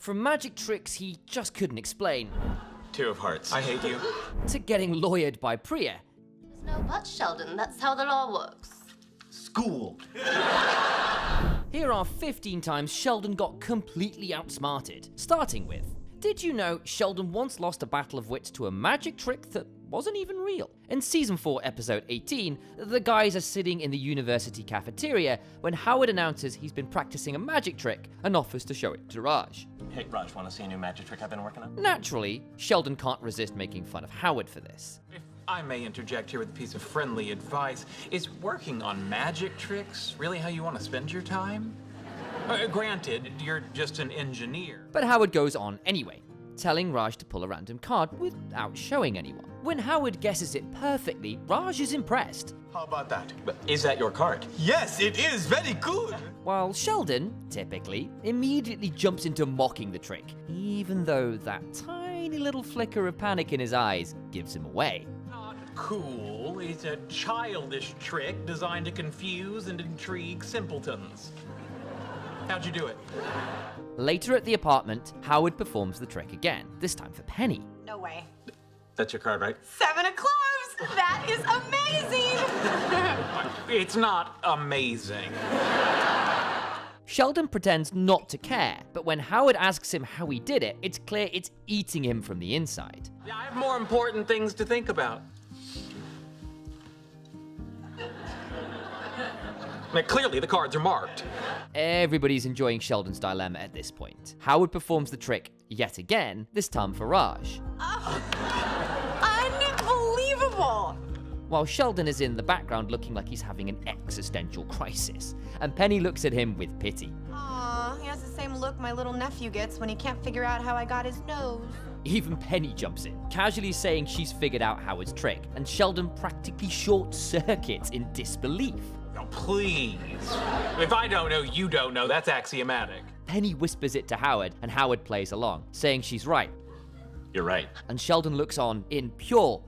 From magic tricks he just couldn't explain, Two of hearts. I hate you. to getting lawyered by Priya. There's no but, Sheldon. That's how the law works. School. Here are 15 times Sheldon got completely outsmarted, starting with, did you know Sheldon once lost a battle of wits to a magic trick that wasn't even real? In season 4, episode 18, the guys are sitting in the university cafeteria when Howard announces he's been practicing a magic trick and offers to show it to Raj. Hey, Raj, want to see a new magic trick I've been working on? Naturally, Sheldon can't resist making fun of Howard for this. If I may interject here with a piece of friendly advice, is working on magic tricks really how you want to spend your time? Granted, you're just an engineer. But Howard goes on anyway, telling Raj to pull a random card without showing anyone. When Howard guesses it perfectly, Raj is impressed, How about that? But is that your card? Yes, it is very good. while Sheldon, typically, immediately jumps into mocking the trick, even though that tiny little flicker of panic in his eyes gives him away. Not cool. It's a childish trick designed to confuse and intrigue simpletons. How'd you do it? Later at the apartment, Howard performs the trick again, this time for Penny. No way. That's your card, right? 7 of clubs! That is amazing! It's not amazing. Sheldon pretends not to care, but when Howard asks him how he did it, it's clear it's eating him from the inside. I have more important things to think about. Now, clearly, the cards are marked. Everybody's enjoying Sheldon's dilemma at this point. Howard performs the trick yet again, this time for Raj, Unbelievable! while Sheldon is in the background looking like he's having an existential crisis, and Penny looks at him with pity. Aw, he has the same look my little nephew gets when he can't figure out how I got his nose. Even Penny jumps in, casually saying she's figured out Howard's trick, and Sheldon practically short-circuits in disbelief. Now, please. If I don't know, you don't know. That's axiomatic. Penny whispers it to Howard, and Howard plays along, saying she's right, You're right. and Sheldon looks on in pure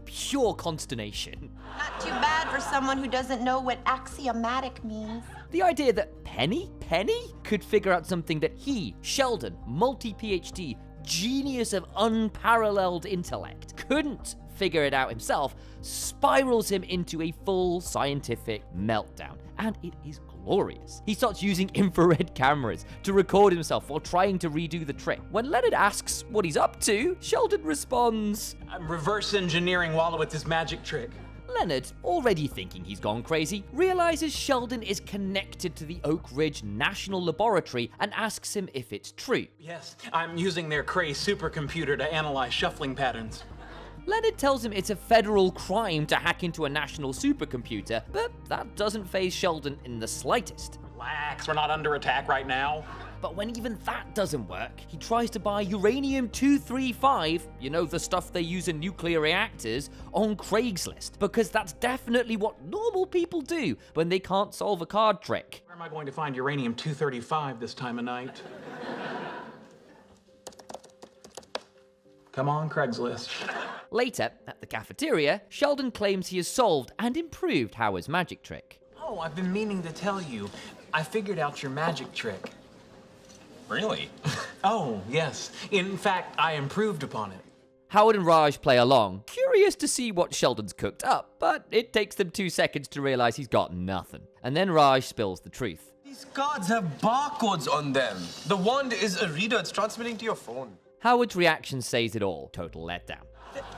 consternation. Not too bad for someone who doesn't know what axiomatic means. The idea that Penny could figure out something that he, Sheldon, multi-PhD, genius of unparalleled intellect, couldn't figure it out himself, spirals him into a full scientific meltdown, and it is glorious. He starts using infrared cameras to record himself while trying to redo the trick. When Leonard asks what he's up to, Sheldon responds, I'm reverse engineering Wallowitz's magic trick. Leonard, already thinking he's gone crazy, realizes Sheldon is connected to the Oak Ridge National Laboratory and asks him if it's true. Yes, I'm using their Cray supercomputer to analyze shuffling patterns. Leonard tells him it's a federal crime to hack into a national supercomputer, but that doesn't faze Sheldon in the slightest. Relax, we're not under attack right now. But when even that doesn't work, he tries to buy uranium-235, you know, the stuff they use in nuclear reactors, on Craigslist, because that's definitely what normal people do when they can't solve a card trick. Where am I going to find uranium-235 this time of night? Come on, Craigslist. Later, at the cafeteria, Sheldon claims he has solved and improved Howard's magic trick. Oh, I've been meaning to tell you. I figured out your magic trick. Really? Oh, yes. In fact, I improved upon it. Howard and Raj play along, curious to see what Sheldon's cooked up, but it takes them 2 seconds to realize he's got nothing. And then Raj spills the truth. These cards have barcodes on them. The wand is a reader. It's transmitting to your phone. Howard's reaction says it all, total letdown.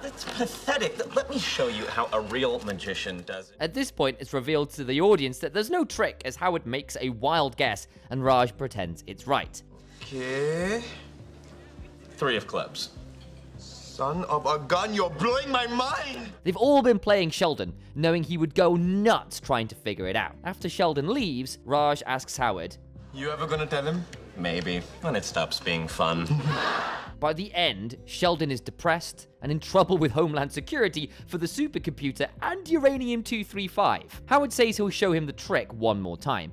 That's pathetic. Let me show you how a real magician does it. At this point, it's revealed to the audience that there's no trick as Howard makes a wild guess and Raj pretends it's right. Okay. 3 of clubs. Son of a gun, you're blowing my mind! They've all been playing Sheldon, knowing he would go nuts trying to figure it out. After Sheldon leaves, Raj asks Howard, You ever gonna tell him? Maybe, when it stops being fun. By the end, Sheldon is depressed and in trouble with Homeland Security for the supercomputer and uranium-235. Howard says he'll show him the trick one more time,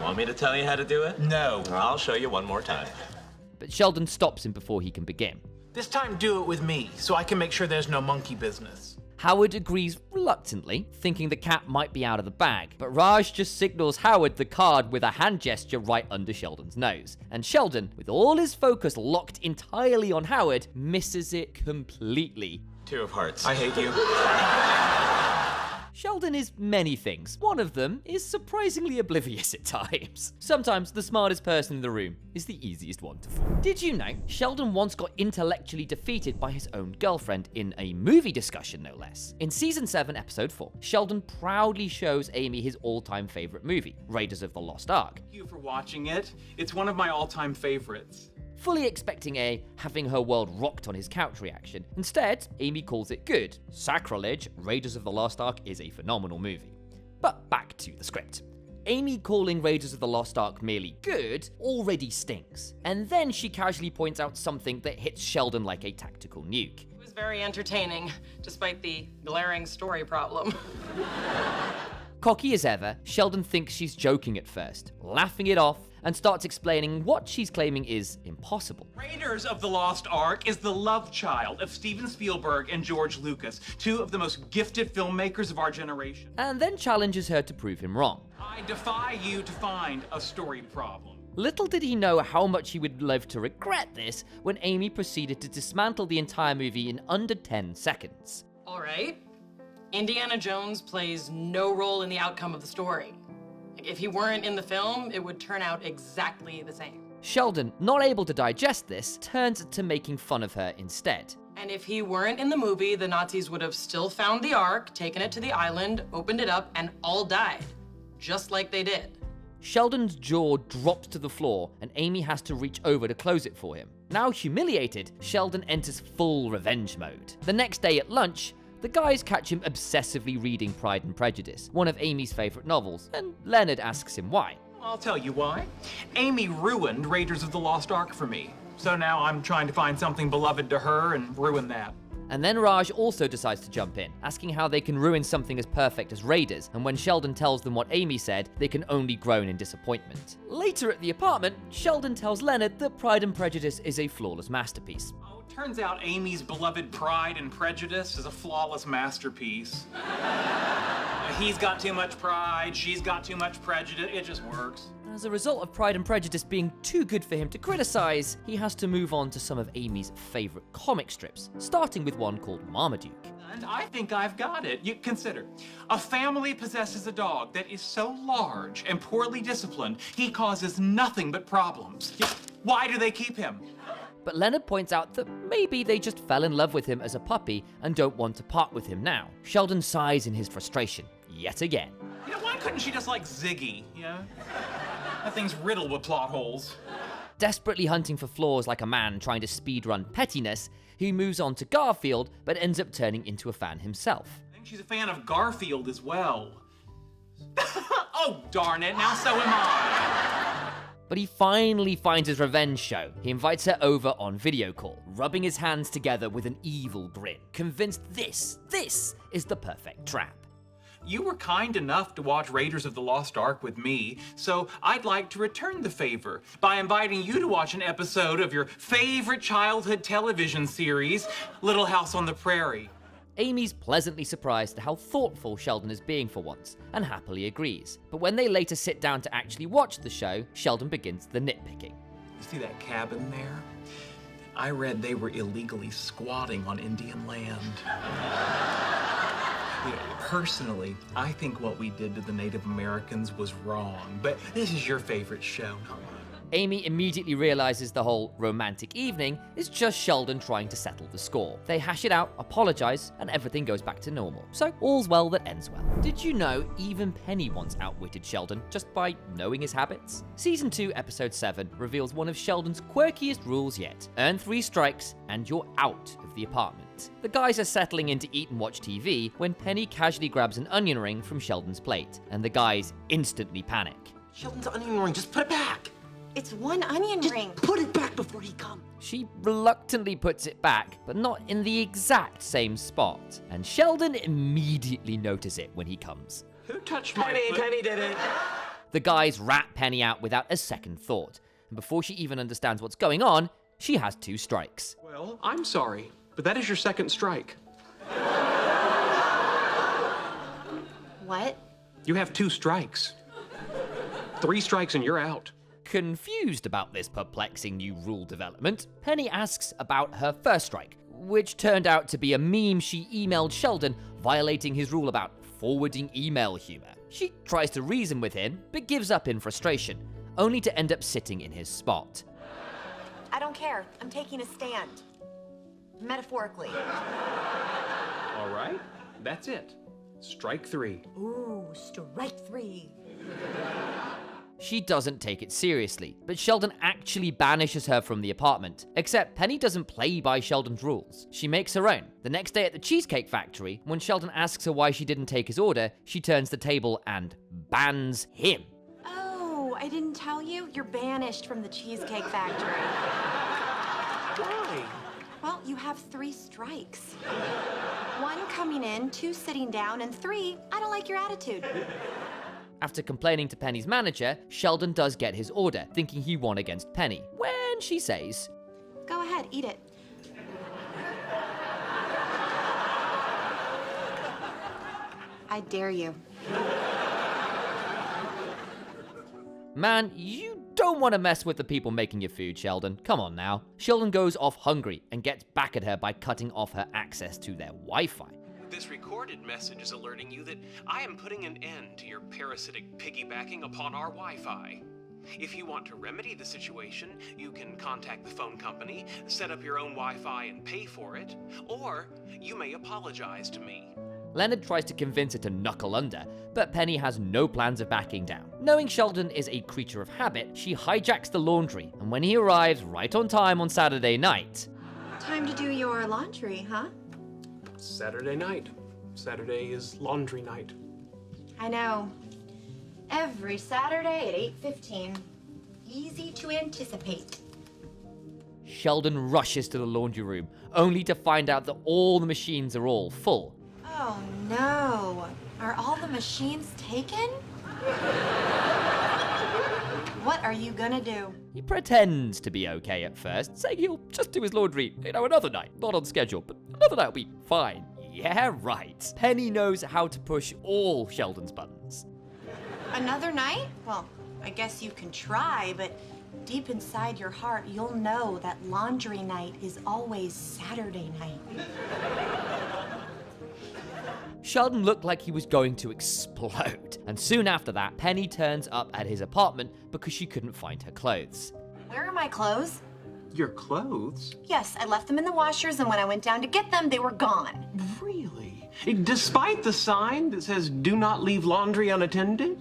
Want me to tell you how to do it? No. I'll show you one more time. but Sheldon stops him before he can begin. This time, do it with me, so I can make sure there's no monkey business. Howard agrees reluctantly, thinking the cat might be out of the bag, but Raj just signals Howard the card with a hand gesture right under Sheldon's nose. And Sheldon, with all his focus locked entirely on Howard, misses it completely. Two of hearts. I hate you. Sheldon is many things. One of them is surprisingly oblivious at times. Sometimes the smartest person in the room is the easiest one to fool. Did you know Sheldon once got intellectually defeated by his own girlfriend in a movie discussion, no less? In season 7, episode 4, Sheldon proudly shows Amy his all-time favorite movie, Raiders of the Lost Ark. Thank you for watching it. It's one of my all-time favorites. Fully expecting a having her world rocked on his couch reaction. Instead, Amy calls it good. Sacrilege, Raiders of the Lost Ark is a phenomenal movie. But back to the script. Amy calling Raiders of the Lost Ark merely good already stings. And then she casually points out something that hits Sheldon like a tactical nuke. It was very entertaining, despite the glaring story problem. Cocky as ever, Sheldon thinks she's joking at first, laughing it off, and starts explaining what she's claiming is impossible. Raiders of the Lost Ark is the love child of Steven Spielberg and George Lucas, two of the most gifted filmmakers of our generation. And then challenges her to prove him wrong. I defy you to find a story problem. Little did he know how much he would live to regret this when Amy proceeded to dismantle the entire movie in under 10 seconds. All right. Indiana Jones plays no role in the outcome of the story. If he weren't in the film, it would turn out exactly the same. Sheldon, not able to digest this, turns to making fun of her instead. And if he weren't in the movie, the Nazis would have still found the Ark, taken it to the island, opened it up, and all died. Just like they did. Sheldon's jaw drops to the floor, and Amy has to reach over to close it for him. Now humiliated, Sheldon enters full revenge mode. The next day at lunch, the guys catch him obsessively reading Pride and Prejudice, one of Amy's favorite novels, and Leonard asks him why. I'll tell you why. Amy ruined Raiders of the Lost Ark for me. So now I'm trying to find something beloved to her and ruin that. And then Raj also decides to jump in, asking how they can ruin something as perfect as Raiders, and when Sheldon tells them what Amy said, they can only groan in disappointment. Later at the apartment, Sheldon tells Leonard that Pride and Prejudice is a flawless masterpiece. Oh, it turns out Amy's beloved Pride and Prejudice is a flawless masterpiece. He's got too much pride, she's got too much prejudice, it just works. As a result of Pride and Prejudice being too good for him to criticize, he has to move on to some of Amy's favorite comic strips, starting with one called Marmaduke. And I think I've got it. You consider, a family possesses a dog that is so large and poorly disciplined, he causes nothing but problems. Why do they keep him? But Leonard points out that maybe they just fell in love with him as a puppy and don't want to part with him now. Sheldon sighs in his frustration, yet again. You know, why couldn't she just like Ziggy, you know? That thing's riddled with plot holes. Desperately hunting for flaws like a man trying to speedrun pettiness, he moves on to Garfield, but ends up turning into a fan himself. I think she's a fan of Garfield as well. Oh, darn it, now so am I. But he finally finds his revenge show. He invites her over on video call, rubbing his hands together with an evil grin, convinced this is the perfect trap. You were kind enough to watch Raiders of the Lost Ark with me, so I'd like to return the favor by inviting you to watch an episode of your favorite childhood television series, Little House on the Prairie. Amy's pleasantly surprised at how thoughtful Sheldon is being for once, and happily agrees. But when they later sit down to actually watch the show, Sheldon begins the nitpicking. You see that cabin there? I read they were illegally squatting on Indian land. Personally, I think what we did to the Native Americans was wrong, but this is your favorite show. Amy immediately realizes the whole romantic evening is just Sheldon trying to settle the score. They hash it out, apologize, and everything goes back to normal. So all's well that ends well. Did you know even Penny once outwitted Sheldon just by knowing his habits? Season 2, episode 7 reveals one of Sheldon's quirkiest rules yet. Earn 3 strikes and you're out of the apartment. The guys are settling in to eat and watch TV when Penny casually grabs an onion ring from Sheldon's plate, and the guys instantly panic. Sheldon's onion ring, just put it back. It's one onion ring. Put it back before he comes. She reluctantly puts it back, but not in the exact same spot, and Sheldon immediately notices it when he comes. Who touched my foot? Penny did it. The guys rat Penny out without a second thought, and before she even understands what's going on, she has 2 strikes. Well, I'm sorry, but that is your second strike. What? You have 2 strikes. 3 strikes and you're out. Confused about this perplexing new rule development, Penny asks about her first strike, which turned out to be a meme she emailed Sheldon violating his rule about forwarding email humor. She tries to reason with him, but gives up in frustration, only to end up sitting in his spot. I don't care. I'm taking a stand. Metaphorically. All right, that's it. Strike 3. Ooh, strike 3. She doesn't take it seriously, but Sheldon actually banishes her from the apartment. Except Penny doesn't play by Sheldon's rules. She makes her own. The next day at the Cheesecake Factory, when Sheldon asks her why she didn't take his order, she turns the table and bans him. Oh, I didn't tell you? You're banished from the Cheesecake Factory. Why? Well, you have 3 strikes. 1 coming in, 2 sitting down, and 3, I don't like your attitude. After complaining to Penny's manager, Sheldon does get his order, thinking he won against Penny, when she says, Go ahead, eat it. I dare you. Man, you don't want to mess with the people making your food, Sheldon. Come on now. Sheldon goes off hungry and gets back at her by cutting off her access to their Wi-Fi. This recorded message is alerting you that I am putting an end to your parasitic piggybacking upon our Wi-Fi. If you want to remedy the situation, you can contact the phone company, set up your own Wi-Fi and pay for it, or you may apologize to me. Leonard tries to convince her to knuckle under, but Penny has no plans of backing down. Knowing Sheldon is a creature of habit, she hijacks the laundry, and when he arrives right on time on Saturday night... Time to do your laundry, huh? Saturday night. Saturday is laundry night. I know. Every Saturday at 8:15. Easy to anticipate. Sheldon rushes to the laundry room, only to find out that all the machines are all full. Oh no. Are all the machines taken? What are you gonna do? He pretends to be okay at first, saying he'll just do his laundry, another night. Not on schedule, but another night will be fine. Yeah, right. Penny knows how to push all Sheldon's buttons. Another night? Well, I guess you can try, but deep inside your heart, you'll know that laundry night is always Saturday night. Sheldon looked like he was going to explode, and soon after that, Penny turns up at his apartment because she couldn't find her clothes. Where are my clothes? Your clothes? Yes, I left them in the washers, and when I went down to get them, they were gone. Really? Despite the sign that says, "Do not leave laundry unattended"?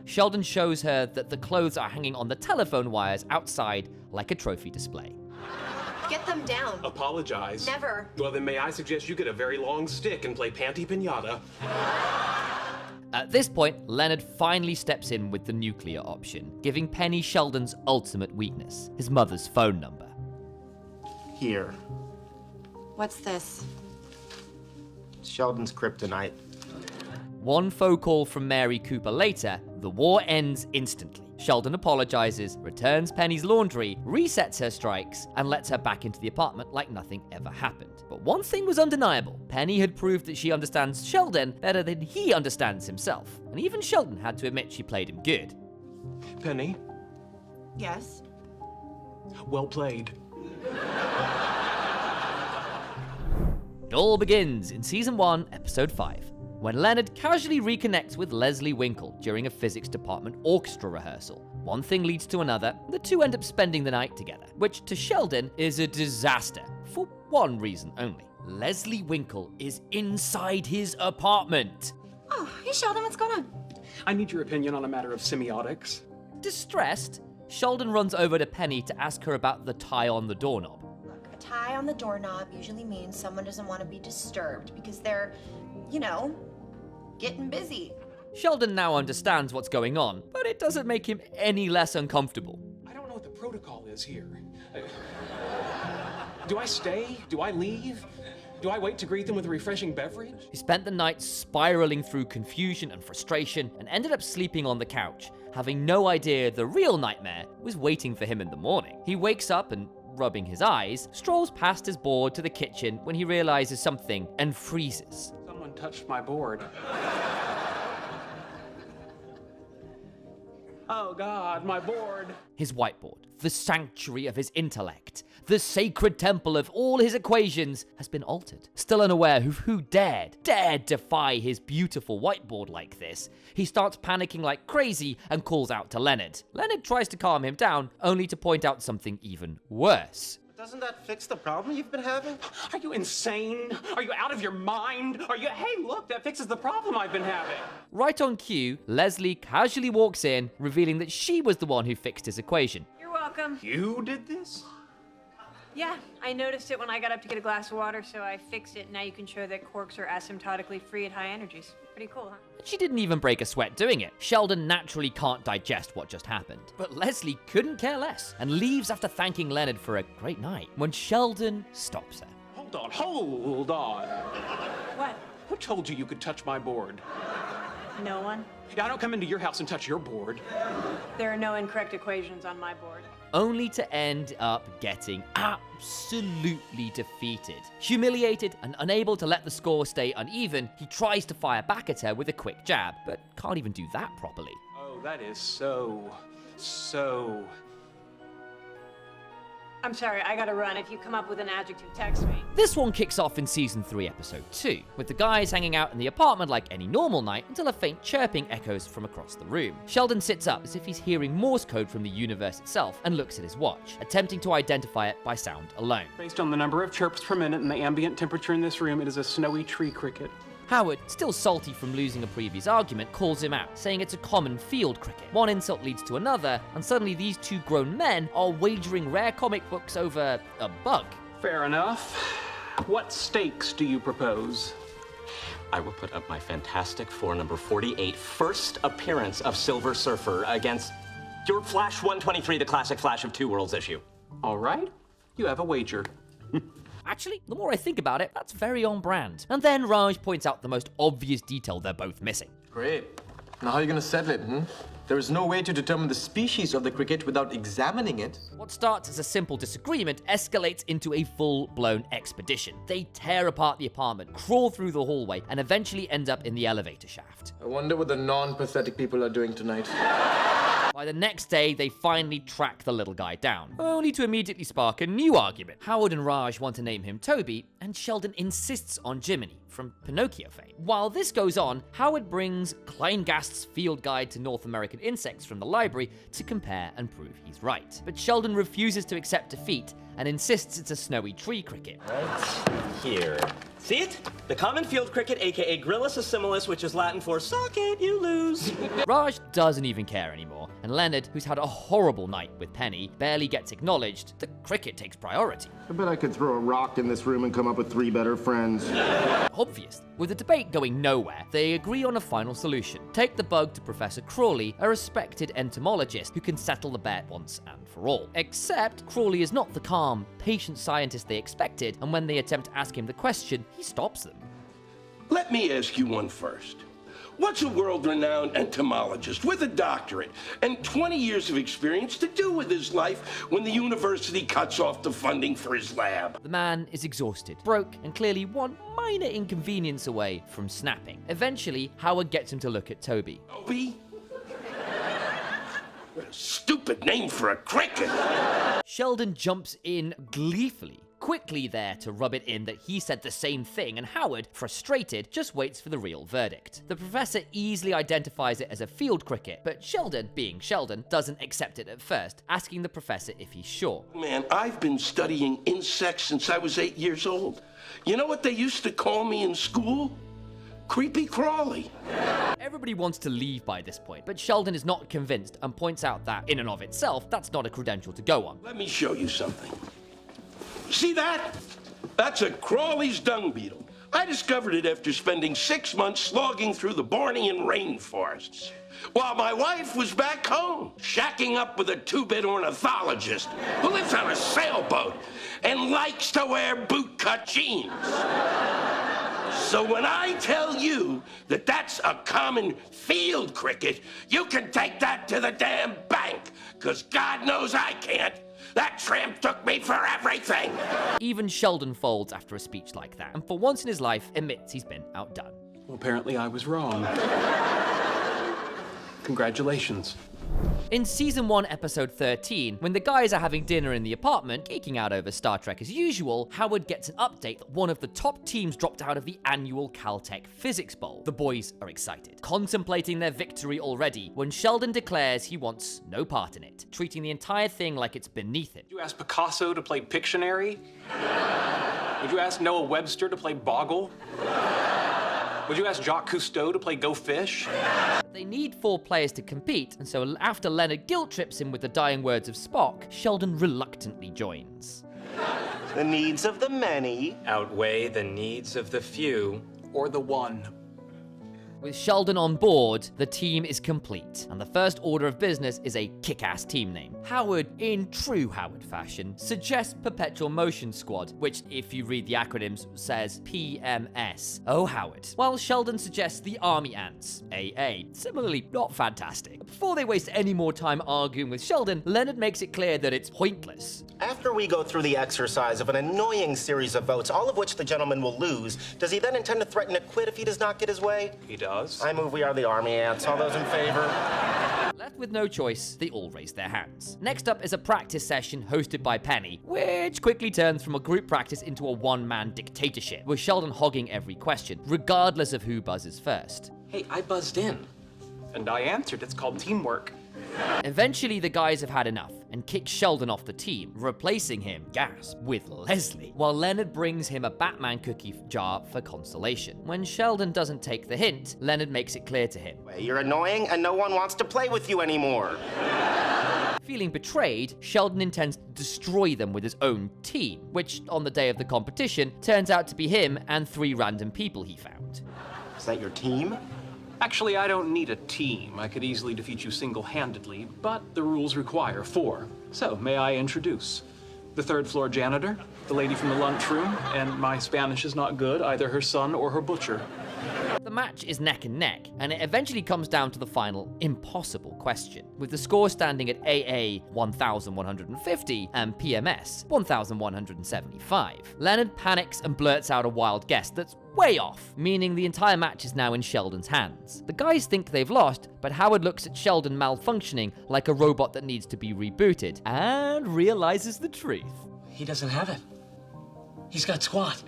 Sheldon shows her that the clothes are hanging on the telephone wires outside like a trophy display. Get them down. Apologize. Never. Well, then may I suggest you get a very long stick and play Panty Pinata? At this point, Leonard finally steps in with the nuclear option, giving Penny Sheldon's ultimate weakness, his mother's phone number. Here. What's this? Sheldon's kryptonite. One phone call from Mary Cooper later, the war ends instantly. Sheldon apologizes, returns Penny's laundry, resets her strikes, and lets her back into the apartment like nothing ever happened. But one thing was undeniable. Penny had proved that she understands Sheldon better than he understands himself. And even Sheldon had to admit she played him good. Penny, Yes? well played. It all begins in Season 1, Episode 5. When Leonard casually reconnects with Leslie Winkle during a physics department orchestra rehearsal. One thing leads to another, the two end up spending the night together, which to Sheldon is a disaster, for one reason only. Leslie Winkle is inside his apartment. Oh, hey Sheldon, what's going on? I need your opinion on a matter of semiotics. Distressed, Sheldon runs over to Penny to ask her about the tie on the doorknob. Look, a tie on the doorknob usually means someone doesn't want to be disturbed because they're, you know, getting busy. Sheldon now understands what's going on, but it doesn't make him any less uncomfortable. I don't know what the protocol is here. Do I stay? Do I leave? Do I wait to greet them with a refreshing beverage? He spent the night spiraling through confusion and frustration and ended up sleeping on the couch, having no idea the real nightmare was waiting for him in the morning. He wakes up and, rubbing his eyes, strolls past his board to the kitchen when he realizes something and freezes. Someone touched my board. Oh God, my board. His whiteboard, the sanctuary of his intellect, the sacred temple of all his equations, has been altered. Still unaware of who dared defy his beautiful whiteboard like this, he starts panicking like crazy and calls out to Leonard. Leonard tries to calm him down, only to point out something even worse. Doesn't that fix the problem you've been having? Are you insane? Are you out of your mind? Hey, look, that fixes the problem I've been having. Right on cue, Leslie casually walks in, revealing that she was the one who fixed his equation. You're welcome. You did this? Yeah, I noticed it when I got up to get a glass of water, so I fixed it. Now you can show that quarks are asymptotically free at high energies. Pretty cool, huh? She didn't even break a sweat doing it. Sheldon naturally can't digest what just happened. But Leslie couldn't care less and leaves after thanking Leonard for a great night when Sheldon stops her. Hold on. What? Who told you could touch my board? No one? Yeah, I don't come into your house and touch your board. There are no incorrect equations on my board. Only to end up getting absolutely defeated. Humiliated and unable to let the score stay uneven, he tries to fire back at her with a quick jab, but can't even do that properly. Oh, that is so... I'm sorry, I gotta run. If you come up with an adjective, text me. This one kicks off in season 3, episode 2, with the guys hanging out in the apartment like any normal night until a faint chirping echoes from across the room. Sheldon sits up as if he's hearing Morse code from the universe itself and looks at his watch, attempting to identify it by sound alone. Based on the number of chirps per minute and the ambient temperature in this room, it is a snowy tree cricket. Howard, still salty from losing a previous argument, calls him out, saying it's a common field cricket. One insult leads to another, and suddenly these two grown men are wagering rare comic books over a bug. Fair enough. What stakes do you propose? I will put up my Fantastic Four number 48 first appearance of Silver Surfer against your Flash 123, the classic Flash of Two Worlds issue. All right, you have a wager. Actually, the more I think about it, that's very on brand. And then Raj points out the most obvious detail they're both missing. Great. Now how are you gonna settle it, There is no way to determine the species of the cricket without examining it. What starts as a simple disagreement escalates into a full-blown expedition. They tear apart the apartment, crawl through the hallway, and eventually end up in the elevator shaft. I wonder what the non-pathetic people are doing tonight. By the next day, they finally track the little guy down, only to immediately spark a new argument. Howard and Raj want to name him Toby, and Sheldon insists on Jiminy, from Pinocchio fame. While this goes on, Howard brings Kleingast's Field Guide to North American Insects from the library to compare and prove he's right. But Sheldon refuses to accept defeat and insists it's a snowy tree cricket. Right here. See it? The common field cricket, aka Gryllus acimus, which is Latin for "suck it, you lose." Raj doesn't even care anymore, and Leonard, who's had a horrible night with Penny, barely gets acknowledged. The cricket takes priority. I bet I could throw a rock in this room and come up with 3 better friends. Obvious. With the debate going nowhere, they agree on a final solution. Take the bug to Professor Crawley, a respected entomologist who can settle the bet once and for all. Except, Crawley is not the calm, patient scientist they expected, and when they attempt to ask him the question, he stops them. Let me ask you one first. What's a world-renowned entomologist with a doctorate and 20 years of experience to do with his life when the university cuts off the funding for his lab? The man is exhausted, broke, and clearly one minor inconvenience away from snapping. Eventually, Howard gets him to look at Toby. Toby? What a stupid name for a cricket! Sheldon jumps in gleefully, quickly there to rub it in that he said the same thing, and Howard, frustrated, just waits for the real verdict. The professor easily identifies it as a field cricket, but Sheldon, being Sheldon, doesn't accept it at first, asking the professor if he's sure. Man, I've been studying insects since I was 8 years old. You know what they used to call me in school? Creepy Crawly. Everybody wants to leave by this point, but Sheldon is not convinced and points out that, in and of itself, that's not a credential to go on. Let me show you something. See that? That's a Crawley's dung beetle. I discovered it after spending 6 months slogging through the Bornean rainforests, while my wife was back home, shacking up with a 2-bit ornithologist who lives on a sailboat and likes to wear bootcut jeans. So when I tell you that that's a common field cricket, you can take that to the damn bank, because God knows I can't. That tramp took me for everything. Even Sheldon folds after a speech like that, and for once in his life admits he's been outdone. Well, apparently I was wrong. Congratulations. In season 1, episode 13, when the guys are having dinner in the apartment, geeking out over Star Trek as usual, Howard gets an update that one of the top teams dropped out of the annual Caltech Physics Bowl. The boys are excited, contemplating their victory already, when Sheldon declares he wants no part in it, treating the entire thing like it's beneath him. Would you ask Picasso to play Pictionary? Would you ask Noah Webster to play Boggle? Would you ask Jacques Cousteau to play Go Fish? They need 4 players to compete, and so after Leonard guilt trips him with the dying words of Spock, Sheldon reluctantly joins. The needs of the many outweigh the needs of the few. Or the one. With Sheldon on board, the team is complete, and the first order of business is a kick-ass team name. Howard, in true Howard fashion, suggests Perpetual Motion Squad, which, if you read the acronyms, says PMS. Oh, Howard. While Sheldon suggests the Army Ants, AA. Similarly, not fantastic. Before they waste any more time arguing with Sheldon, Leonard makes it clear that it's pointless. After we go through the exercise of an annoying series of votes, all of which the gentleman will lose, does he then intend to threaten to quit if he does not get his way? He does. I move we are the Army Ants. All those in favor? Left with no choice, they all raise their hands. Next up is a practice session hosted by Penny, which quickly turns from a group practice into a one-man dictatorship, with Sheldon hogging every question, regardless of who buzzes first. Hey, I buzzed in. And I answered. It's called teamwork. Eventually, the guys have had enough and kick Sheldon off the team, replacing him, gasp, with Leslie, while Leonard brings him a Batman cookie jar for consolation. When Sheldon doesn't take the hint, Leonard makes it clear to him. You're annoying and no one wants to play with you anymore. Feeling betrayed, Sheldon intends to destroy them with his own team, which, on the day of the competition, turns out to be him and 3 random people he found. Is that your team? Actually, I don't need a team. I could easily defeat you single-handedly, but the rules require 4. So, may I introduce? The 3rd floor janitor, the lady from the lunchroom, and my Spanish is not good, either her son or her butcher. The match is neck and neck, and it eventually comes down to the final impossible question, with the score standing at AA 1,150 and PMS 1,175. Leonard panics and blurts out a wild guess that's way off, meaning the entire match is now in Sheldon's hands. The guys think they've lost, but Howard looks at Sheldon malfunctioning like a robot that needs to be rebooted, and realizes the truth. He doesn't have it. He's got squat.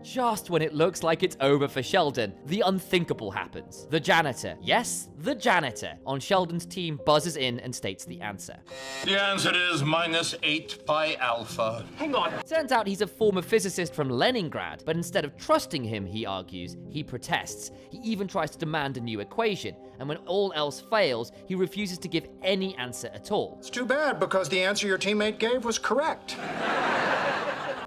Just when it looks like it's over for Sheldon, the unthinkable happens. The janitor, yes, the janitor, on Sheldon's team buzzes in and states the answer. The answer is -8 pi alpha. Hang on. Turns out he's a former physicist from Leningrad, but instead of trusting him, he argues, he protests. He even tries to demand a new equation, and when all else fails, he refuses to give any answer at all. It's too bad, because the answer your teammate gave was correct.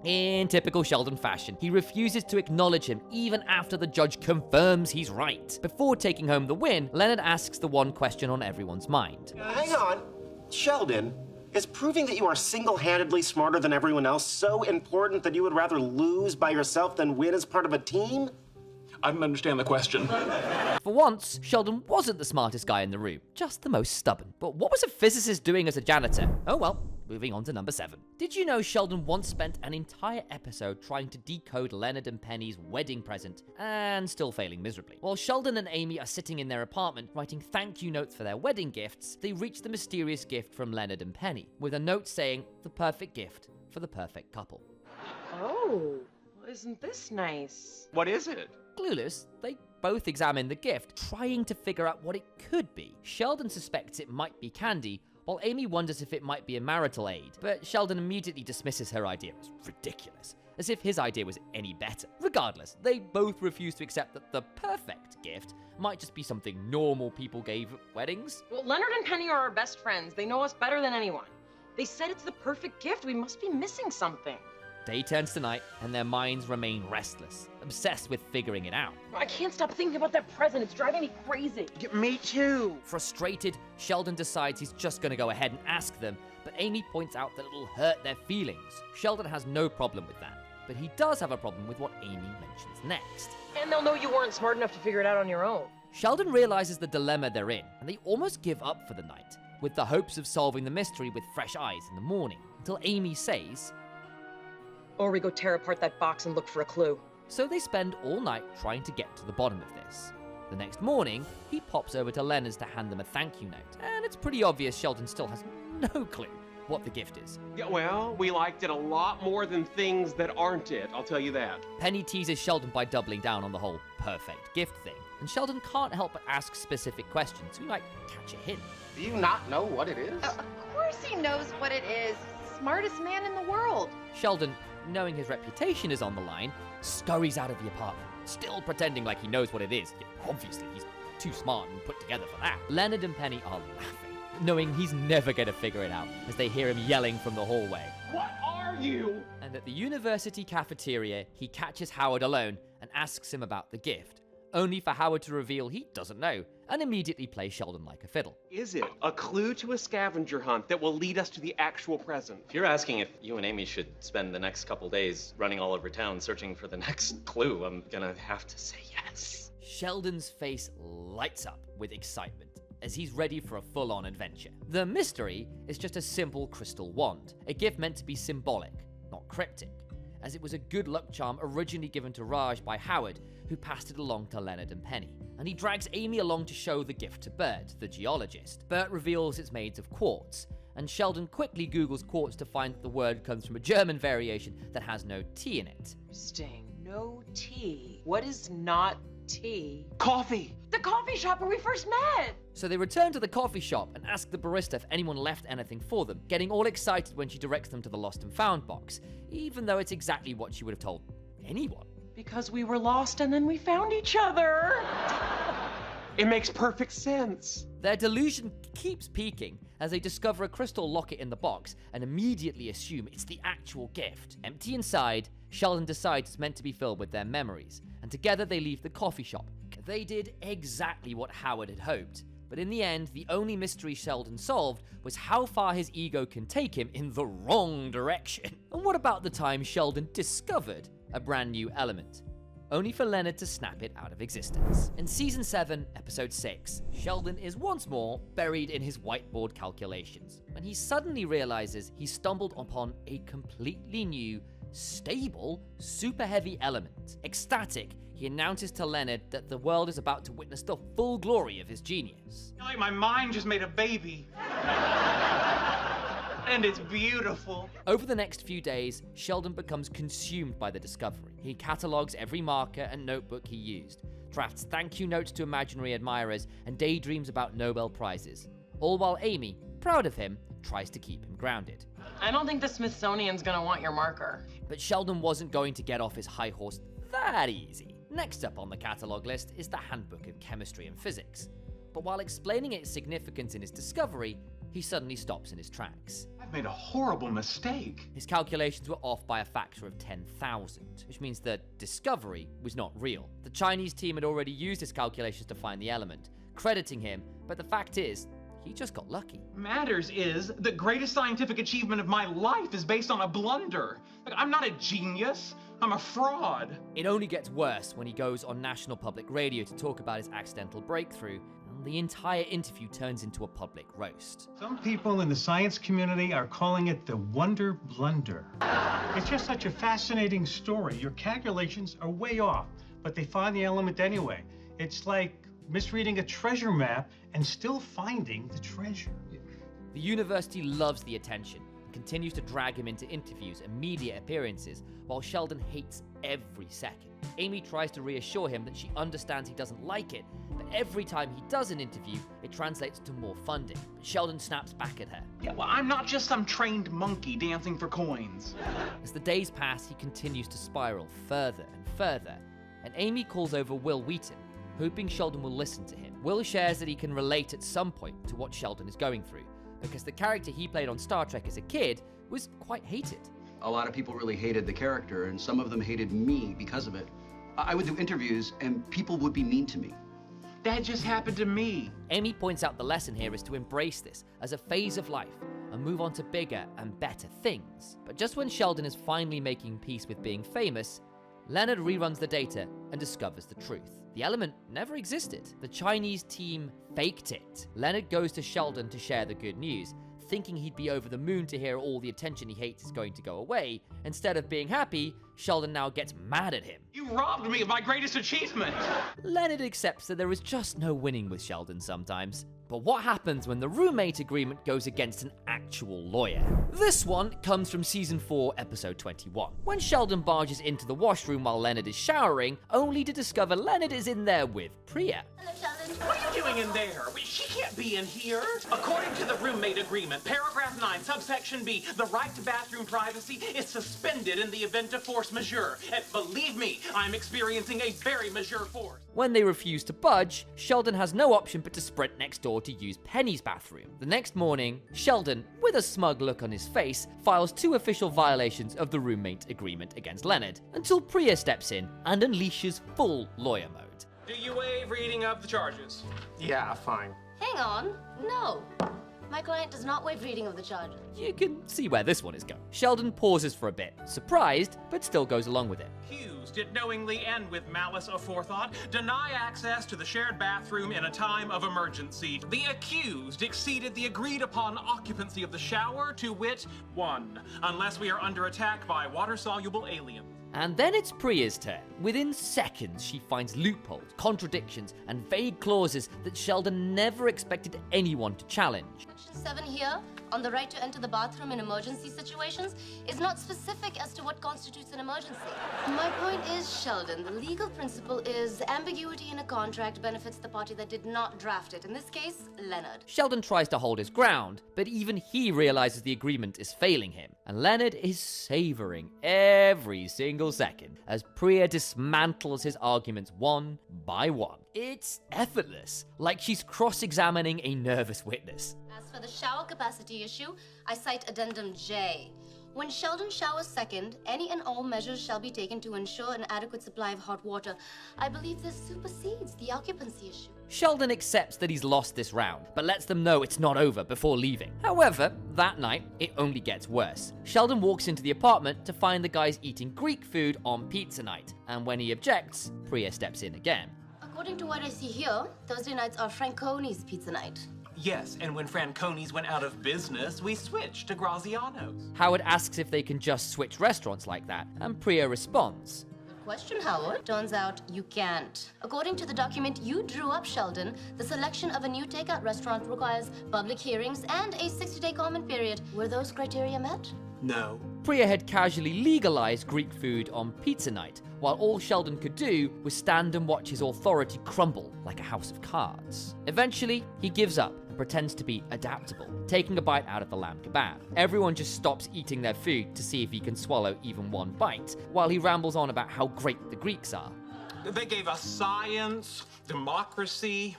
In typical Sheldon fashion, he refuses to acknowledge him even after the judge confirms he's right. Before taking home the win, Leonard asks the one question on everyone's mind. Hang on. Sheldon, is proving that you are single-handedly smarter than everyone else so important that you would rather lose by yourself than win as part of a team? I don't understand the question. For once, Sheldon wasn't the smartest guy in the room, just the most stubborn. But what was a physicist doing as a janitor? Oh well. Moving on to number 7. Did you know Sheldon once spent an entire episode trying to decode Leonard and Penny's wedding present, and still failing miserably? While Sheldon and Amy are sitting in their apartment writing thank you notes for their wedding gifts, they reach the mysterious gift from Leonard and Penny, with a note saying, the perfect gift for the perfect couple. Oh, isn't this nice? What is it? Clueless, they both examine the gift, trying to figure out what it could be. Sheldon suspects it might be candy, while Amy wonders if it might be a marital aid, but Sheldon immediately dismisses her idea as ridiculous, as if his idea was any better. Regardless, they both refuse to accept that the perfect gift might just be something normal people gave at weddings. Well, Leonard and Penny are our best friends. They know us better than anyone. They said it's the perfect gift. We must be missing something. Day turns to night, and their minds remain restless, obsessed with figuring it out. I can't stop thinking about that present. It's driving me crazy. Me too. Frustrated, Sheldon decides he's just going to go ahead and ask them, but Amy points out that it'll hurt their feelings. Sheldon has no problem with that, but he does have a problem with what Amy mentions next. And they'll know you weren't smart enough to figure it out on your own. Sheldon realizes the dilemma they're in, and they almost give up for the night, with the hopes of solving the mystery with fresh eyes in the morning, until Amy says, or we go tear apart that box and look for a clue. So they spend all night trying to get to the bottom of this. The next morning, he pops over to Leonard's to hand them a thank you note, and it's pretty obvious Sheldon still has no clue what the gift is. Yeah, well, we liked it a lot more than things that aren't it, I'll tell you that. Penny teases Sheldon by doubling down on the whole perfect gift thing, and Sheldon can't help but ask specific questions so he might catch a hint. Do you not know what it is? Of course he knows what it is. Smartest man in the world. Sheldon, knowing his reputation is on the line, scurries out of the apartment, still pretending like he knows what it is. Obviously, he's too smart and put together for that. Leonard and Penny are laughing, knowing he's never going to figure it out as they hear him yelling from the hallway. What are you? And at the university cafeteria, he catches Howard alone and asks him about the gift, only for Howard to reveal he doesn't know and immediately play Sheldon like a fiddle. Is it a clue to a scavenger hunt that will lead us to the actual present? If you're asking if you and Amy should spend the next couple days running all over town searching for the next clue, I'm gonna have to say yes. Sheldon's face lights up with excitement as he's ready for a full-on adventure. The mystery is just a simple crystal wand, a gift meant to be symbolic, not cryptic, as it was a good luck charm originally given to Raj by Howard, who passed it along to Leonard and Penny. And he drags Amy along to show the gift to Bert, the geologist. Bert reveals it's made of quartz, and Sheldon quickly Googles quartz to find that the word comes from a German variation that has no T in it. Interesting. No tea. What is not tea? Coffee! The coffee shop where we first met! So they return to the coffee shop and ask the barista if anyone left anything for them, getting all excited when she directs them to the lost and found box, even though it's exactly what she would have told anyone. Because we were lost and then we found each other. It makes perfect sense. Their delusion keeps peaking as they discover a crystal locket in the box and immediately assume it's the actual gift. Empty inside, Sheldon decides it's meant to be filled with their memories, and together they leave the coffee shop. They did exactly what Howard had hoped, but in the end, the only mystery Sheldon solved was how far his ego can take him in the wrong direction. And what about the time Sheldon discovered a brand new element, only for Leonard to snap it out of existence? In Season 7, Episode 6, Sheldon is once more buried in his whiteboard calculations when he suddenly realizes he stumbled upon a completely new, stable, super heavy element. Ecstatic, he announces to Leonard that the world is about to witness the full glory of his genius. Like my mind just made a baby. And it's beautiful. Over the next few days, Sheldon becomes consumed by the discovery. He catalogs every marker and notebook he used, drafts thank you notes to imaginary admirers, and daydreams about Nobel Prizes. All while Amy, proud of him, tries to keep him grounded. I don't think the Smithsonian's gonna want your marker. But Sheldon wasn't going to get off his high horse that easy. Next up on the catalog list is the Handbook of Chemistry and Physics. But while explaining its significance in his discovery, he suddenly stops in his tracks. I've made a horrible mistake. His calculations were off by a factor of 10,000, which means the discovery was not real. The Chinese team had already used his calculations to find the element, crediting him, but the fact is, he just got lucky. Matters is, the greatest scientific achievement of my life is based on a blunder. Like, I'm not a genius, I'm a fraud. It only gets worse when he goes on National Public Radio to talk about his accidental breakthrough, and the entire interview turns into a public roast. Some people in the science community are calling it the Wonder Blunder. It's just such a fascinating story. Your calculations are way off, but they find the element anyway. It's like misreading a treasure map and still finding the treasure. The university loves the attention and continues to drag him into interviews and media appearances, while Sheldon hates every second. Amy tries to reassure him that she understands he doesn't like it, but every time he does an interview, it translates to more funding. But Sheldon snaps back at her. Yeah, well, I'm not just some trained monkey dancing for coins. As the days pass, he continues to spiral further and further, and Amy calls over Will Wheaton, hoping Sheldon will listen to him. Will shares that he can relate at some point to what Sheldon is going through, because the character he played on Star Trek as a kid was quite hated. A lot of people really hated the character, and some of them hated me because of it. I would do interviews, and people would be mean to me. That just happened to me. Amy points out the lesson here is to embrace this as a phase of life and move on to bigger and better things. But just when Sheldon is finally making peace with being famous, Leonard reruns the data and discovers the truth. The element never existed. The Chinese team faked it. Leonard goes to Sheldon to share the good news, thinking he'd be over the moon to hear all the attention he hates is going to go away. Instead of being happy, Sheldon now gets mad at him. You robbed me of my greatest achievement! Leonard accepts that there is just no winning with Sheldon sometimes. But what happens when the roommate agreement goes against an actual lawyer? This one comes from season 4, episode 21, when Sheldon barges into the washroom while Leonard is showering, only to discover Leonard is in there with Priya. What are you doing in there? She can't be in here. According to the roommate agreement, paragraph 9, subsection B, the right to bathroom privacy is suspended in the event of force majeure. And believe me, I'm experiencing a very majeure force. When they refuse to budge, Sheldon has no option but to sprint next door to use Penny's bathroom. The next morning, Sheldon, with a smug look on his face, files 2 official violations of the roommate agreement against Leonard, until Priya steps in and unleashes full lawyer mode. Do you waive reading of the charges? Yeah, fine. Hang on. No. My client does not waive reading of the charges. You can see where this one is going. Sheldon pauses for a bit, surprised, but still goes along with it. Accused did knowingly and with malice aforethought deny access to the shared bathroom in a time of emergency. The accused exceeded the agreed upon occupancy of the shower, to wit, 1, unless we are under attack by water-soluble aliens. And then it's Priya's turn. Within seconds, she finds loopholes, contradictions, and vague clauses that Sheldon never expected anyone to challenge. Section 7 here, on the right to enter the bathroom in emergency situations, is not specific as to what constitutes an emergency. My point is, Sheldon, the legal principle is ambiguity in a contract benefits the party that did not draft it. In this case, Leonard. Sheldon tries to hold his ground, but even he realizes the agreement is failing him. And Leonard is savoring every single second as Priya dismantles his arguments one by one. It's effortless, like she's cross-examining a nervous witness. As for the shower capacity issue, I cite Addendum J. When Sheldon showers second, any and all measures shall be taken to ensure an adequate supply of hot water. I believe this supersedes the occupancy issue. Sheldon accepts that he's lost this round, but lets them know it's not over before leaving. However, that night, it only gets worse. Sheldon walks into the apartment to find the guys eating Greek food on pizza night, and when he objects, Priya steps in again. According to what I see here, Thursday nights are Franconi's pizza night. Yes, and when Franconi's went out of business, we switched to Graziano's. Howard asks if they can just switch restaurants like that, and Priya responds. Good question, Howard. Turns out you can't. According to the document you drew up, Sheldon, the selection of a new takeout restaurant requires public hearings and a 60-day comment period. Were those criteria met? No. Priya had casually legalized Greek food on pizza night, while all Sheldon could do was stand and watch his authority crumble like a house of cards. Eventually, he gives up and pretends to be adaptable, taking a bite out of the lamb kebab. Everyone just stops eating their food to see if he can swallow even one bite, while he rambles on about how great the Greeks are. They gave us science, democracy,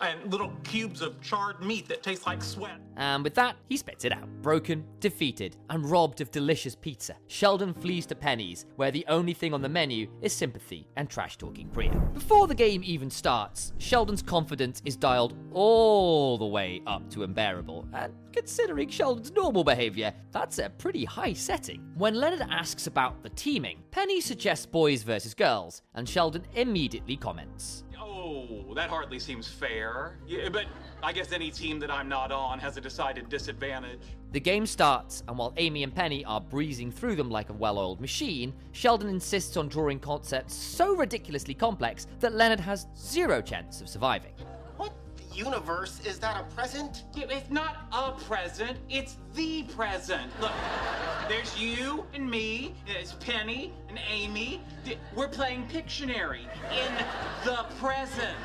and little cubes of charred meat that taste like sweat. And with that, he spits it out. Broken, defeated, and robbed of delicious pizza, Sheldon flees to Penny's, where the only thing on the menu is sympathy and trash-talking Priya. Before the game even starts, Sheldon's confidence is dialed all the way up to unbearable, and considering Sheldon's normal behavior, that's a pretty high setting. When Leonard asks about the teaming, Penny suggests boys versus girls, and Sheldon immediately comments. Oh, that hardly seems fair. Yeah, but I guess any team that I'm not on has a decided disadvantage. The game starts, and while Amy and Penny are breezing through them like a well-oiled machine, Sheldon insists on drawing concepts so ridiculously complex that Leonard has zero chance of surviving. What universe is that a present? It's not a present, it's the present. Look, there's you and me, there's Penny and Amy. We're playing Pictionary in the present.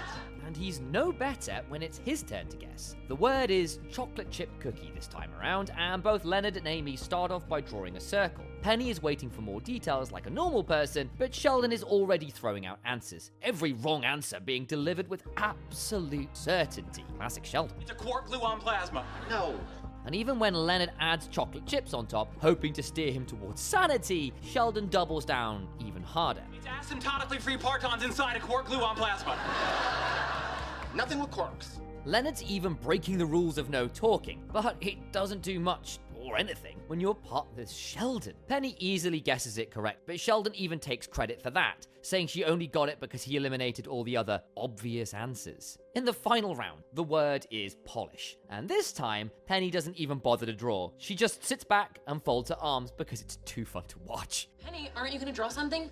And he's no better when it's his turn to guess. The word is chocolate chip cookie this time around, and both Leonard and Amy start off by drawing a circle. Penny is waiting for more details like a normal person, but Sheldon is already throwing out answers, every wrong answer being delivered with absolute certainty. Classic Sheldon. It's a quark gluon plasma. No. And even when Leonard adds chocolate chips on top, hoping to steer him towards sanity, Sheldon doubles down even harder. It's asymptotically free partons inside a quark gluon plasma. Nothing with quarks. Leonard's even breaking the rules of no talking, but it doesn't do much or anything when you're part with Sheldon. Penny easily guesses it correct, but Sheldon even takes credit for that, saying she only got it because he eliminated all the other obvious answers. In the final round, the word is polish, and this time, Penny doesn't even bother to draw. She just sits back and folds her arms because it's too fun to watch. Penny, aren't you gonna draw something?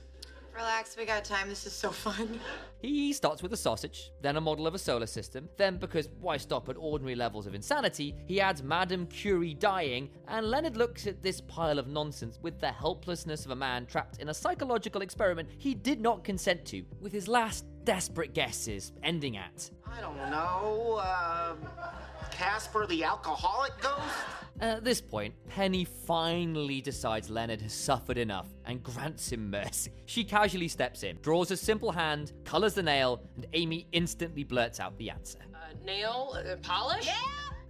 Relax, we got time. This is so fun. He starts with a sausage, then a model of a solar system, then, because why stop at ordinary levels of insanity, he adds Madame Curie dying, and Leonard looks at this pile of nonsense with the helplessness of a man trapped in a psychological experiment he did not consent to, with his last desperate guesses ending at... I don't know, Casper the alcoholic ghost? At this point, Penny finally decides Leonard has suffered enough and grants him mercy. She casually steps in, draws a simple hand, colors the nail, and Amy instantly blurts out the answer. Nail? Polish? Yeah!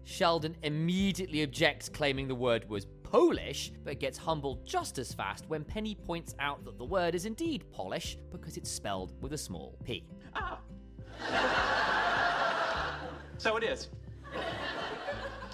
Sheldon immediately objects, claiming the word was Polish, but gets humbled just as fast when Penny points out that the word is indeed polish because it's spelled with a small p. Ah. So it is.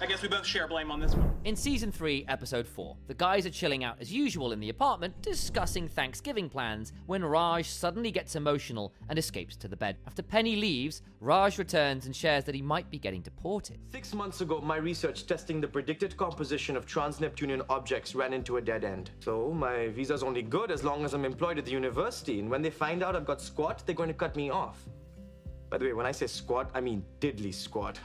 I guess we both share blame on this one. In season 3, episode 4, the guys are chilling out as usual in the apartment, discussing Thanksgiving plans, when Raj suddenly gets emotional and escapes to the bed. After Penny leaves, Raj returns and shares that he might be getting deported. 6 months ago, my research testing the predicted composition of trans-Neptunian objects ran into a dead end. So my visa's only good as long as I'm employed at the university, and when they find out I've got squat, they're going to cut me off. By the way, when I say squat, I mean diddly squat.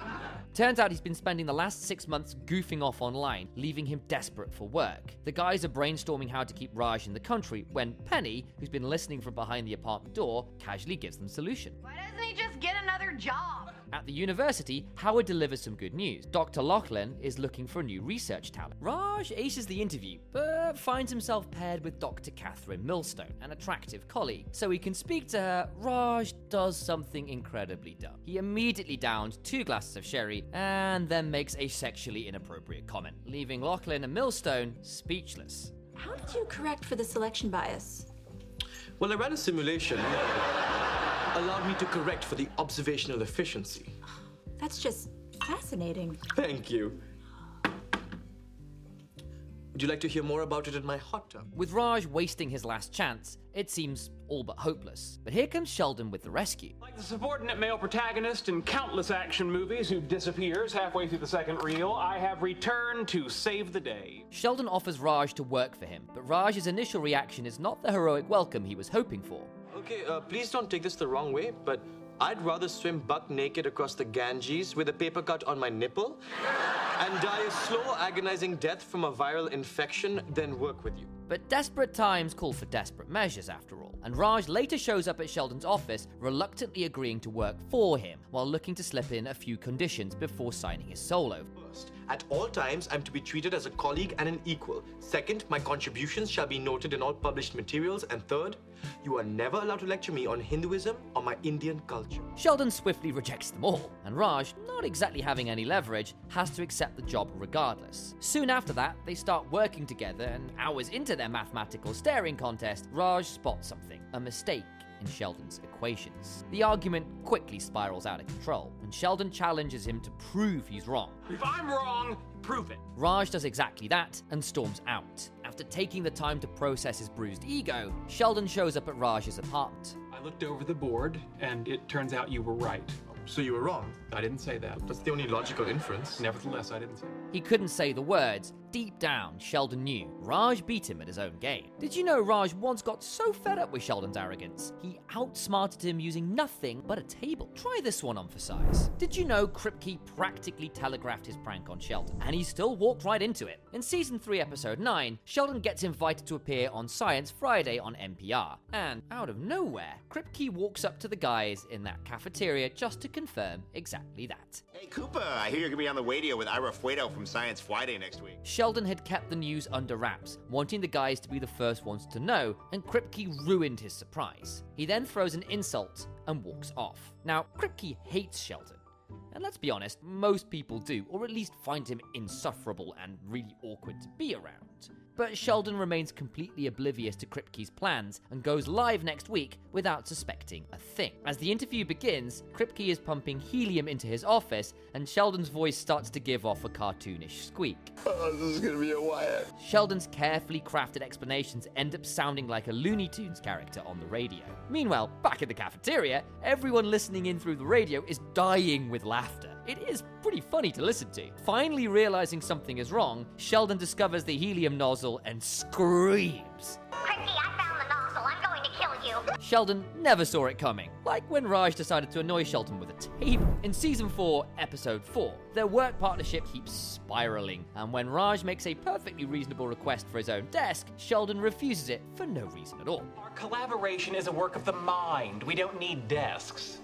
Turns out he's been spending the last 6 months goofing off online, leaving him desperate for work. The guys are brainstorming how to keep Raj in the country when Penny, who's been listening from behind the apartment door, casually gives them a solution. Why doesn't he just get another job? At the university, Howard delivers some good news. Dr. Lachlan is looking for a new research talent. Raj aces the interview, but finds himself paired with Dr. Catherine Millstone, an attractive colleague. So he can speak to her, Raj does something incredibly dumb. He immediately downs 2 glasses of sherry and then makes a sexually inappropriate comment, leaving Lachlan and Millstone speechless. How did you correct for the selection bias? Well, I ran a simulation allowed me to correct for the observational efficiency. That's just fascinating. Thank you. Would you like to hear more about it in my hot tub? With Raj wasting his last chance, it seems all but hopeless. But here comes Sheldon with the rescue. Like the subordinate male protagonist in countless action movies who disappears halfway through the second reel, I have returned to save the day. Sheldon offers Raj to work for him, but Raj's initial reaction is not the heroic welcome he was hoping for. Okay, please don't take this the wrong way, but I'd rather swim buck naked across the Ganges with a paper cut on my nipple and die a slow, agonizing death from a viral infection than work with you. But desperate times call for desperate measures, after all, and Raj later shows up at Sheldon's office, reluctantly agreeing to work for him, while looking to slip in a few conditions before signing his solo. First, at all times, I'm to be treated as a colleague and an equal. Second, my contributions shall be noted in all published materials. And third, you are never allowed to lecture me on Hinduism or my Indian culture. Sheldon swiftly rejects them all, and Raj, not exactly having any leverage, has to accept the job regardless. Soon after that, they start working together, and hours into their mathematical staring contest, Raj spots something, a mistake in Sheldon's equations. The argument quickly spirals out of control, and Sheldon challenges him to prove he's wrong. If I'm wrong, prove it. Raj does exactly that and storms out. After taking the time to process his bruised ego, Sheldon shows up at Raj's apartment. I looked over the board, and it turns out you were right. So you were wrong? I didn't say that. That's the only logical inference. Nevertheless, I didn't say that. He couldn't say the words. Deep down, Sheldon knew Raj beat him at his own game. Did you know Raj once got so fed up with Sheldon's arrogance, he outsmarted him using nothing but a table? Try this one on for size. Did you know Kripke practically telegraphed his prank on Sheldon, and he still walked right into it? In season 3, episode 9, Sheldon gets invited to appear on Science Friday on NPR, and out of nowhere, Kripke walks up to the guys in that cafeteria just to confirm exactly that. Hey Cooper, I hear you're gonna be on the radio with Ira Fuedo from Science Friday next week. Sheldon had kept the news under wraps, wanting the guys to be the first ones to know, and Kripke ruined his surprise. He then throws an insult and walks off. Now, Kripke hates Sheldon, and let's be honest, most people do, or at least find him insufferable and really awkward to be around. But Sheldon remains completely oblivious to Kripke's plans and goes live next week without suspecting a thing. As the interview begins, Kripke is pumping helium into his office and Sheldon's voice starts to give off a cartoonish squeak. Oh, this is gonna be a wire. Sheldon's carefully crafted explanations end up sounding like a Looney Tunes character on the radio. Meanwhile, back in the cafeteria, everyone listening in through the radio is dying with laughter. It is pretty funny to listen to. Finally realizing something is wrong, Sheldon discovers the helium nozzle and screams. Kripke, I found the nozzle. I'm going to kill you. Sheldon never saw it coming, like when Raj decided to annoy Sheldon with a table. In Season 4, Episode 4, their work partnership keeps spiraling, and when Raj makes a perfectly reasonable request for his own desk, Sheldon refuses it for no reason at all. Our collaboration is a work of the mind. We don't need desks.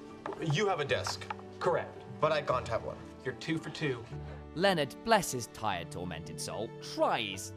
You have a desk. Correct. But I can't have one. You're 2 for 2. Leonard, bless his tired, tormented soul, tries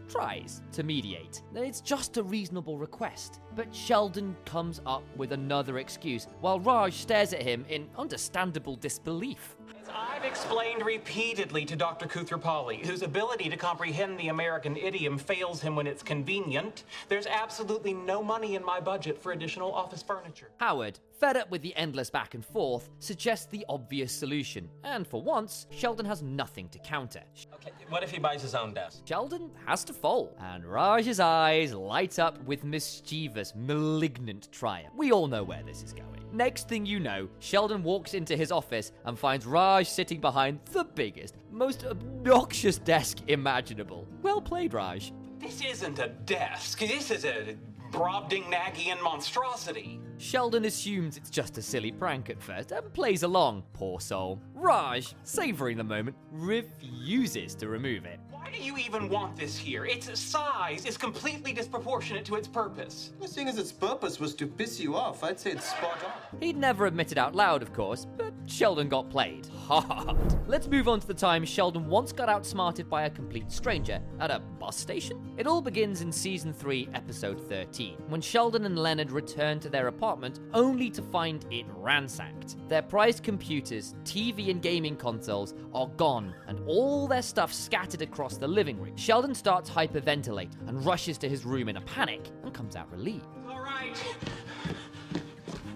to mediate. It's just a reasonable request. But Sheldon comes up with another excuse, while Raj stares at him in understandable disbelief. As I've explained repeatedly to Dr. Koothrappali, whose ability to comprehend the American idiom fails him when it's convenient, there's absolutely no money in my budget for additional office furniture. Howard, fed up with the endless back and forth, suggests the obvious solution. And for once, Sheldon has nothing to counter. Okay, what if he buys his own desk? Sheldon has to fold, and Raj's eyes light up with mischievous, malignant triumph. We all know where this is going. Next thing you know, Sheldon walks into his office and finds Raj sitting behind the biggest, most obnoxious desk imaginable. Well played, Raj. This isn't a desk. This is a Brobdingnagian monstrosity. Sheldon assumes it's just a silly prank at first and plays along, poor soul. Raj, savoring the moment, refuses to remove it. Why do you even want this here? Its size is completely disproportionate to its purpose. Well, seeing as its purpose was to piss you off, I'd say it's spot on. He'd never admit it out loud, of course, but Sheldon got played hard. Let's move on to the time Sheldon once got outsmarted by a complete stranger at a bus station. It all begins in Season 3, Episode 13, when Sheldon and Leonard return to their apartment only to find it ransacked. Their prized computers, TV and gaming consoles are gone, and all their stuff scattered across the living room. Sheldon starts hyperventilate and rushes to his room in a panic and comes out relieved. All right.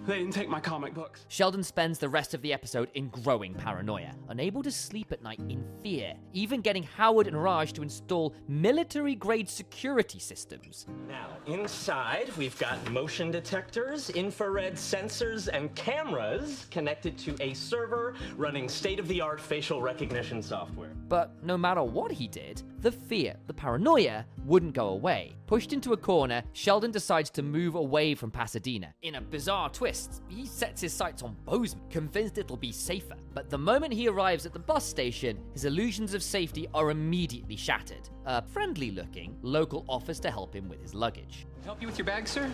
They didn't take my comic books. Sheldon spends the rest of the episode in growing paranoia, unable to sleep at night in fear, even getting Howard and Raj to install military-grade security systems. Now, inside, we've got motion detectors, infrared sensors, and cameras connected to a server running state-of-the-art facial recognition software. But no matter what he did, the fear, the paranoia, wouldn't go away. Pushed into a corner, Sheldon decides to move away from Pasadena. In a bizarre twist, he sets his sights on Bozeman, convinced it'll be safer. But the moment he arrives at the bus station, his illusions of safety are immediately shattered. A friendly-looking local offers to help him with his luggage. Help you with your bag, sir?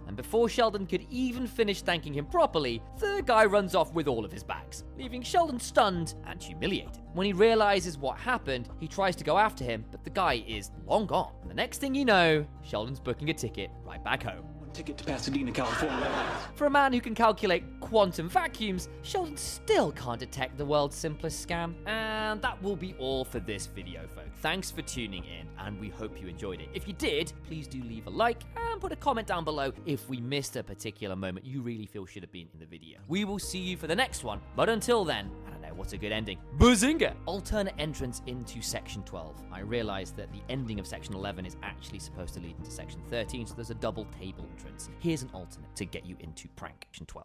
And before Sheldon could even finish thanking him properly, the guy runs off with all of his bags, leaving Sheldon stunned and humiliated. When he realizes what happened, he tries to go after him, but the guy is long gone. And the next thing you know, Sheldon's booking a ticket right back home. Ticket to Pasadena, California. For a man who can calculate quantum vacuums, Sheldon still can't detect the world's simplest scam. And that will be all for this video, folks. Thanks for tuning in, and we hope you enjoyed it. If you did, please do leave a like and put a comment down below if we missed a particular moment you really feel should have been in the video. We will see you for the next one, but until then, I don't know, what's a good ending? Bazinga! Alternate entrance into Section 12. I realized that the ending of Section 11 is actually supposed to lead into Section 13, so there's a double table entrance. Here's an alternate to get you into prank Section 12.